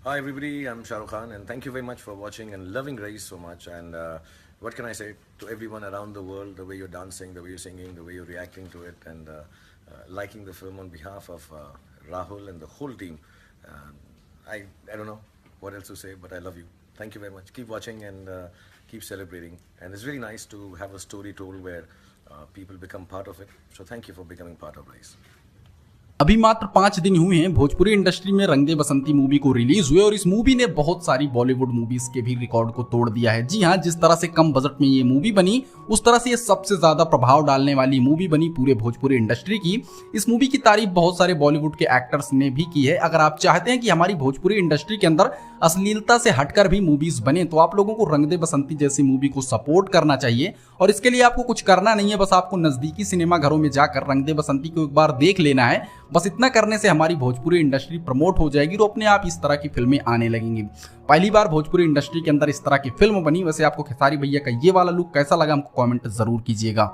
Hi everybody, I'm Shah Rukh Khan and thank you very much for watching and loving Race so much. And what can I say to everyone around the world, the way you're dancing, the way you're singing, the way you're reacting to it, and liking the film on behalf of Rahul and the whole team. Um I don't know what else to say, but I love you. Thank you very much. Keep watching and keep celebrating. And it's really nice to have a story told where people become part of it. So thank you for becoming part of Race. अभी मात्र 5 दिन हुए हैं Bhojpuri industry में रंग दे बसंती movie को release हुए और इस मूवी ने बहुत सारी बॉलीवुड मूवीज के भी रिकॉर्ड को तोड़ दिया है। जी हां, जिस तरह से कम बजट में ये मूवी बनी उस तरह से ये सबसे ज्यादा प्रभाव डालने वाली मूवी बनी पूरे भोजपुरी इंडस्ट्री की। इस मूवी की तारीफ बहुत सारे बॉलीवुड के एक्टर्स ने भी की है। अगर आप चाहते हैं कि हमारी भोजपुरी इंडस्ट्री के अंदर अश्लीलता से हटकर भी मूवीज बने तो आप लोगों को रंग दे बसंती जैसी मूवी को सपोर्ट करना चाहिए। और इसके लिए आपको कुछ करना नहीं है, बस आपको नजदीकी सिनेमा घरों में जाकर रंग दे बसंती को एक बार देख लेना है। बस इतना करने से हमारी भोजपुरी इंडस्ट्री प्रमोट हो जाएगी और अपने आप इस तरह की फिल्में आने लगेंगी। पहली बार भोजपुरी इंडस्ट्री के अंदर इस तरह की फिल्म बनी। वैसे आपको खेसारी भैया का ये वाला लुक कैसा लगा हमको कमेंट जरूर कीजिएगा।